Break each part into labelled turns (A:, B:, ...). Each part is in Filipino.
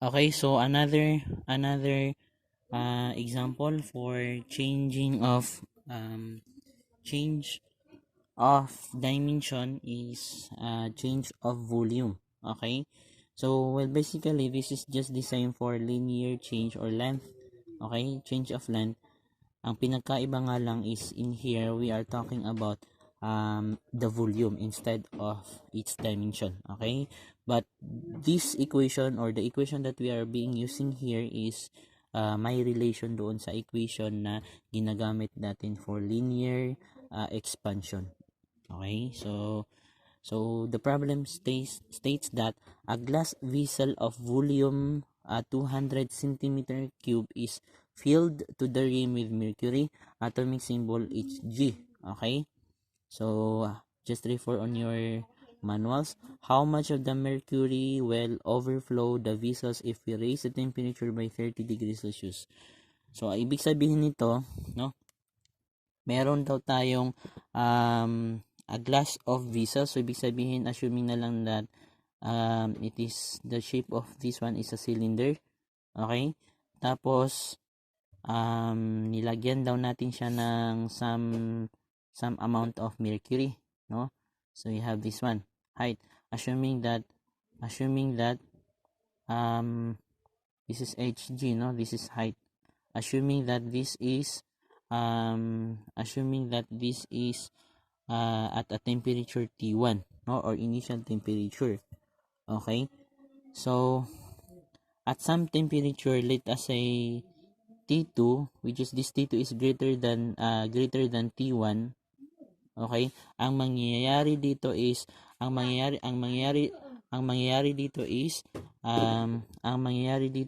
A: Okay, so another example for change of dimension is change of volume. Okay, so well, basically this is just the same for linear change or length. Okay, change of length. Ang pinagkaiba nga lang is in here we are talking about the volume instead of its dimension. Okay, but this equation or the equation that we are being using here is may relation doon sa equation na ginagamit natin for linear expansion. Okay, so the problem states that a glass vessel of volume 200 centimeter cube is filled to the rim with mercury, atomic symbol Hg. Okay, so just refer on your manuals. How much of the mercury will overflow the vessels if we raise the temperature by 30 degrees Celsius? So ibig sabihin nito, no, meron daw tayong a glass of vessel. So ibig sabihin, assuming na lang that it is the shape of this one is a cylinder. Okay, tapos nilagyan daw natin siya ng some amount of mercury, no? So you have this one, height. Assuming that this is Hg, no? This is height. Assuming that this is at a temperature T1, no, or initial temperature. Okay, so at some temperature, let us say T2, which is this T2 is greater than T1. Okay, ang mangyayari dito is ang mangyayari dito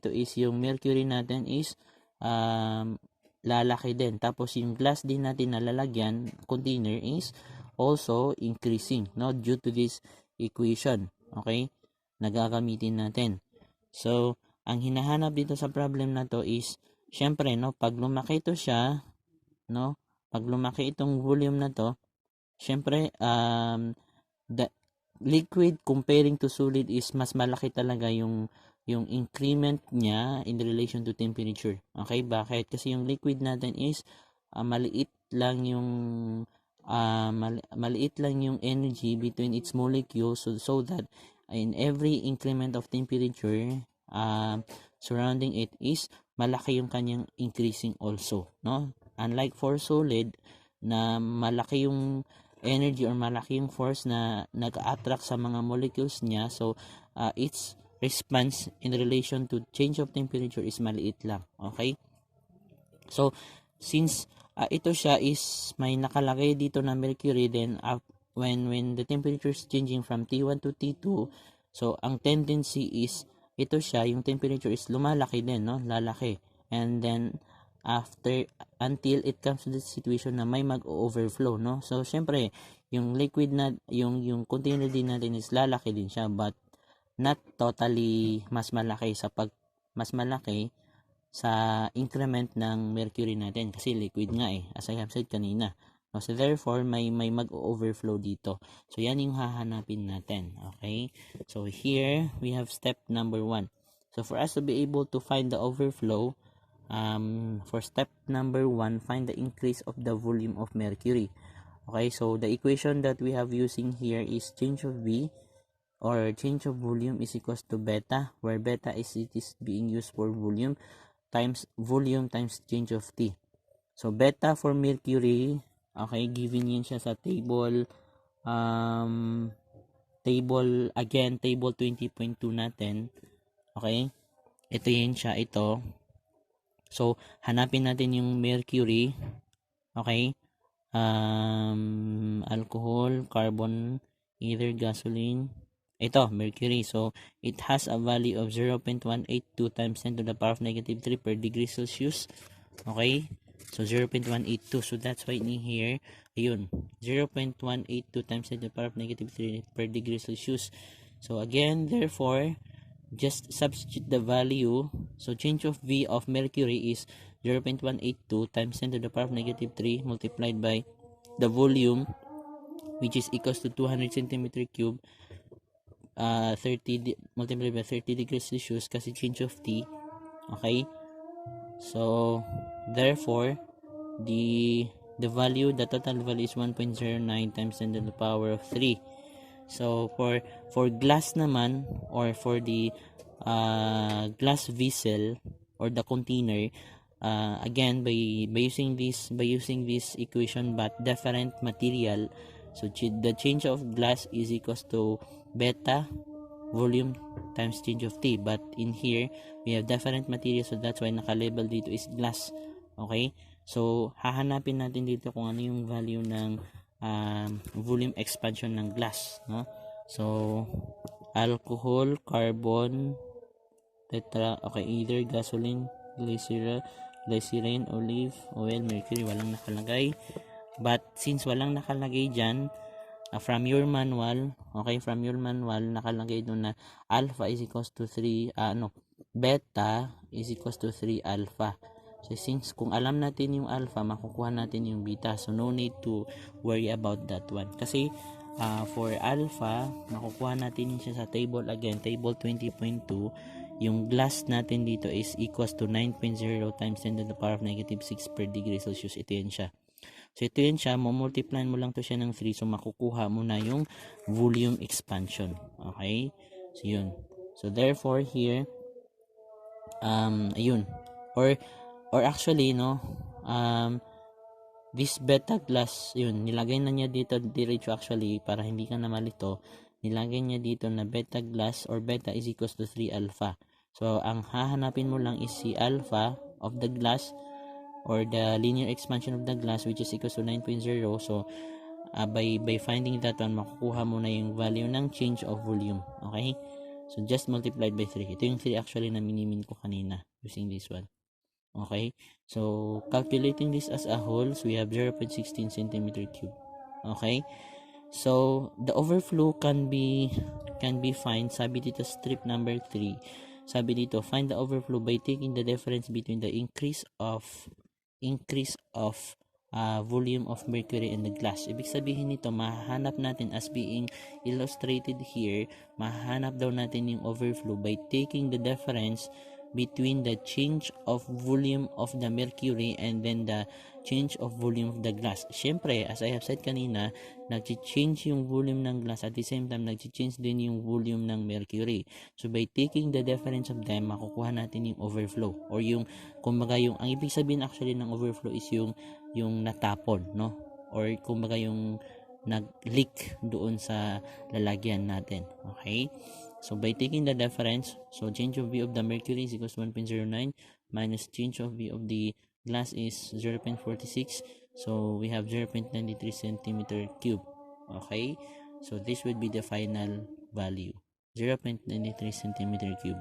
A: is yung mercury natin is lalaki din. Tapos yung glass din natin na lalagyan container is also increasing, no, due to this equation. Okay, nagagamitin natin. So ang hinahanap dito sa problem na to is syempre, no, pag lumaki ito siya, no, pag lumaki itong volume na to, syempre the liquid comparing to solid is mas malaki talaga yung increment niya in relation to temperature. Okay, bakit? Kasi yung liquid natin is maliit lang yung energy between its molecules, so that in every increment of temperature surrounding it is malaki yung kanyang increasing also, no? Unlike for solid na malaki yung energy or malaki yung force na nag-attract sa mga molecules niya, so its response in relation to change of temperature is maliit lang. Okay, so since ito siya is may nakalagay dito na mercury, then when the temperature is changing from T1 to T2, so ang tendency is ito siya, yung temperature is lumalaki din, no, lalaki, and then after until it comes to the situation na may mag-overflow, no. So syempre yung liquid na yung container din natin is lalaki din siya, but not totally mas malaki sa increment ng mercury natin kasi liquid nga as I have said kanina. So therefore may mag-overflow dito. So yan yung hahanapin natin. Okay, so here we have step number 1. So for us to be able to find the overflow, for step number 1, find the increase of the volume of mercury. Okay, so the equation that we have using here is change of V or change of volume is equals to beta, where beta is it is being used for volume times change of T. So beta for mercury, okay, given yan siya sa table table 20.2 natin. Okay, ito yan siya, ito. So hanapin natin yung mercury. Okay, alcohol, carbon, either gasoline, ito mercury. So it has a value of 0.182 times 10 to the power of negative 3 per degree Celsius. Okay, so 0.182, so that's why in here ayun 0.182 times 10 to the power of negative 3 per degree Celsius. So again, therefore just substitute the value. So change of V of mercury is 0.182 times 10 to the power of negative 3 multiplied by the volume, which is equals to 200 centimeter cube multiplied by 30 degrees Celsius kasi change of T. Okay? So, therefore, the total value is 1.09 times 10 to the power of 3. So, for glass naman, or for the glass vessel or the container, again, by using this equation but different material, so the change of glass is equals to beta volume times change of T. But in here, we have different material, so that's why naka-label dito is glass. Okay? So, hahanapin natin dito kung ano yung value ng volume expansion ng glass. No? So, alcohol, carbon, okay, either gasoline, glycerin, olive oil, mercury, walang nakalagay. But since walang nakalagay dyan, from your manual, nakalagay doon na alpha is equals to 3, beta is equals to 3 alpha. So, since kung alam natin yung alpha, makukuha natin yung beta. So, no need to worry about that one. Kasi, for alpha, makukuha natin siya sa table, again, table 20.2. Yung glass natin dito is equals to 9.0 times 10 to the power of negative 6 per degree Celsius. Ito yan siya. So, ito yun siya, multiply mo lang to siya ng 3, so makukuha mo na yung volume expansion. Okay? So, yun. So, therefore, here, ayun. Or actually, no, this beta glass, yun, nilagay na niya dito, diretso actually, para hindi ka na malito, nilagay niya dito na beta glass or beta is equals to 3 alpha. So, ang hahanapin mo lang is si alpha of the glass, or the linear expansion of the glass, which is equals to 9.0. So, by finding that one, makukuha mo na yung value ng change of volume. Okay? So, just multiplied by 3. Ito yung 3 actually na minimin ko kanina using this one. Okay? So, calculating this as a whole, so we have 0.16 centimeter cube. Okay? So, the overflow can be find, sabi dito strip number 3. Sabi dito, find the overflow by taking the difference between the increase of volume of mercury in the glass. Ibig sabihin nito, mahanap natin as being illustrated here, mahanap daw natin yung overflow by taking the difference between the change of volume of the mercury and then the change of volume of the glass. Syempre, as I have said kanina, nag-change yung volume ng glass, at the same time nag-change din yung volume ng mercury. So by taking the difference of them, makukuha natin yung overflow, or yung kumbaga yung ang ibig sabihin actually ng overflow is yung natapon, no, or kumbaga yung nag-leak doon sa lalagyan natin. Okay? So, by taking the difference, so change of V of the mercury is equals to 1.09 minus change of V of the glass is 0.46. So, we have 0.93 centimeter cube. Okay? So, this would be the final value. 0.93 centimeter cube.